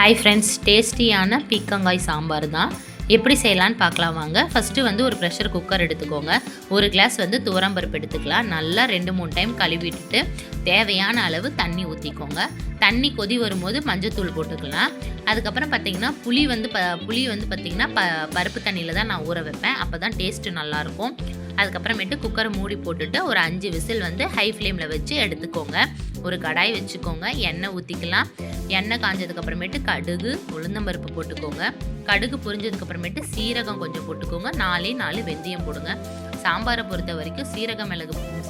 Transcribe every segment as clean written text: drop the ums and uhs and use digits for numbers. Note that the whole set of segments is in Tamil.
ஹாய் ஃப்ரெண்ட்ஸ், டேஸ்டியான பீக்கங்காய் சாம்பார் தான் எப்படி செய்யலான்னு பார்க்கலாம் வாங்க. ஃபஸ்ட்டு வந்து ஒரு ப்ரெஷர் குக்கர் எடுத்துக்கோங்க. ஒரு கிளாஸ் வந்து துவரம்பருப்பு எடுத்துக்கலாம். நல்லா 2-3 டைம் கழுவிட்டுட்டு தேவையான அளவு தண்ணி ஊற்றிக்கோங்க. தண்ணி கொதி வரும்போது மஞ்சத்தூள் போட்டுக்கலாம். அதுக்கப்புறம் பார்த்திங்கன்னா புளி வந்து பார்த்திங்கன்னா பருப்பு தண்ணியில் தான் நான் ஊற வைப்பேன். அப்போ தான் டேஸ்ட்டு நல்லாயிருக்கும். அதுக்கப்புறமேட்டு குக்கரை மூடி போட்டுட்டு ஒரு 5 விசில் வந்து ஹை ஃப்ளேமில் வச்சு எடுத்துக்கோங்க. ஒரு கடாய் வச்சுக்கோங்க. எண்ணெய் ஊற்றிக்கலாம். எண்ணெய் காஞ்சதுக்கப்புறமேட்டு கடுகு உளுந்தம்பருப்பு போட்டுக்கோங்க. கடுகு பொரிஞ்சதுக்கப்புறமேட்டு சீரகம் கொஞ்சம் போட்டுக்கோங்க. 4 வெந்தயம் போடுங்க. சாம்பாரை பொறுத்த வரைக்கும்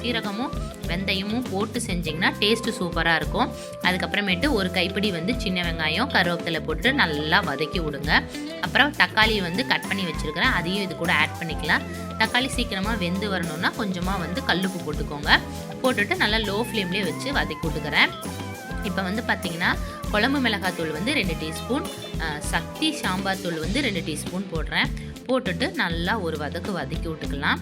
சீரகமும் வெந்தயமும் போட்டு செஞ்சிங்கன்னா டேஸ்ட்டு சூப்பராக இருக்கும். அதுக்கப்புறமேட்டு ஒரு கைப்பிடி வந்து சின்ன வெங்காயம் கருவேப்பிலை போட்டு நல்லா வதக்கி விடுங்க. அப்புறம் தக்காளி வந்து கட் பண்ணி வச்சுருக்கிறேன், அதையும் இது கூட ஆட் பண்ணிக்கலாம். தக்காளி சீக்கிரமாக வெந்து வரணுன்னா கொஞ்சமாக வந்து கல்லுப்பு போட்டுக்கோங்க. போட்டுட்டு நல்லா லோ ஃப்ளேம்லேயே வச்சு வதக்கி விட்டுக்கிறேன். இப்போ வந்து பார்த்திங்கன்னா குழம்பு மிளகாத்தூள் வந்து 2 டீஸ்பூன், சக்தி சாம்பார் தூள் வந்து 2 டீஸ்பூன் போடுறேன். போட்டுட்டு நல்லா ஒரு வதக்கி விட்டுக்கலாம்.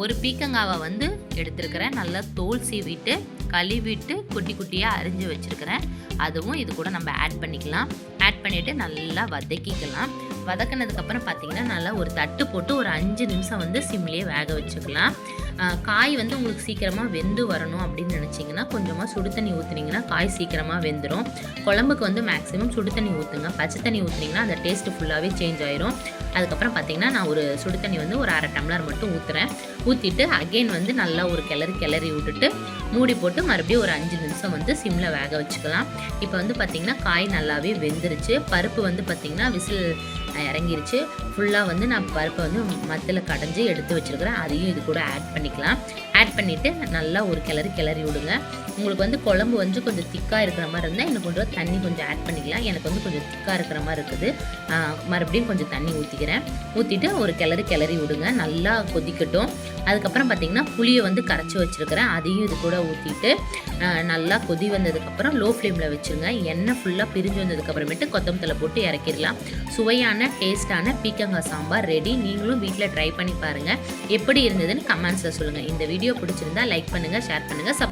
ஒரு பீக்கங்காவை வந்து எடுத்துருக்கிறேன். நல்லா தோல் சீவிட்டு கழுவிட்டு குட்டி குட்டியாக அரிஞ்சு வச்சுருக்கிறேன். அதுவும் இது கூட நம்ம ஆட் பண்ணிக்கலாம். ஆட் பண்ணிவிட்டு நல்லா வதக்கிக்கலாம். வதக்கினதுக்கப்புறம் பார்த்திங்கன்னா நல்லா ஒரு தட்டு போட்டு ஒரு 5 நிமிஷம் வந்து சிம்லேயே வேக வச்சுக்கலாம். காய் வந்து உங்களுக்கு சீக்கிரமாக வெந்து வரணும் அப்படின்னு நினச்சிங்கன்னா கொஞ்சமாக சுடு தண்ணி ஊற்றுனீங்கன்னா காய் சீக்கிரமாக வெந்துடும். குழம்புக்கு வந்து மேக்ஸிமம் சுடு தண்ணி ஊற்றுங்க. பச்சை தண்ணி ஊற்றுனீங்கன்னா அந்த டேஸ்ட்டு ஃபுல்லாகவே சேஞ்ச் ஆயிரும். அதுக்கப்புறம் பார்த்திங்கன்னா நான் ஒரு சுடு தண்ணி வந்து ஒரு 1/2 டம்ளர் மட்டும் ஊற்றுறேன். ஊற்றிட்டு அகெயின் வந்து நல்லா ஒரு கிளறி விட்டுட்டு மூடி போட்டு மறுபடியும் ஒரு 5 நிமிஷம் வந்து சிம்மில் வேக வச்சுக்கலாம். இப்போ வந்து பார்த்திங்கன்னா காய் நல்லாவே வெந்துருச்சு. பருப்பு வந்து பார்த்திங்கன்னா விசில் இறங்கிருச்சு. ஃபுல்லாக வந்து நான் பருப்பை வந்து மத்தில் கடைஞ்சி எடுத்து வச்சுருக்கிறேன். அதையும் இது கூட ஆட் பண்ணிக்கலாம். ஆட் பண்ணிவிட்டு நல்லா ஒரு கிளறி விடுங்க. உங்களுக்கு வந்து குழம்பு வந்து கொஞ்சம் திக்காக இருக்கிற மாதிரி இருந்தால் இன்னும் கொஞ்சம் தண்ணி கொஞ்சம் ஆட் பண்ணிக்கலாம். எனக்கு வந்து கொஞ்சம் திக்காக இருக்கிற மாதிரி இருக்குது. மறுபடியும் கொஞ்சம் தண்ணி ஊற்றிக்கிறேன். ஊற்றிட்டு ஒரு கிளறி விடுங்க. நல்லா கொதிக்கட்டும். அதுக்கப்புறம் பார்த்திங்கன்னா புளியை வந்து கரைச்சி வச்சுருக்கிறேன். அதையும் இது கூட ஊற்றிட்டு நல்லா கொதி வந்ததுக்கப்புறம் லோ ஃப்ளேமில் வச்சுருங்க. எண்ணெய் ஃபுல்லாக பிரிஞ்சு வந்ததுக்கப்புறமேட்டு கொத்தமல்லி போட்டு இறக்கிடலாம். சுவையான டேஸ்டான பீக்கங்காய் சாம்பார் ரெடி. நீங்களும் வீட்டில் ட்ரை பண்ணி பாருங்கள். எப்படி இருந்ததுன்னு கமெண்ட்ஸில் சொல்லுங்கள். இந்த வீடியோ பிடிச்சிருந்தா லைக் பண்ணுங்கள், ஷேர் பண்ணுங்கள்.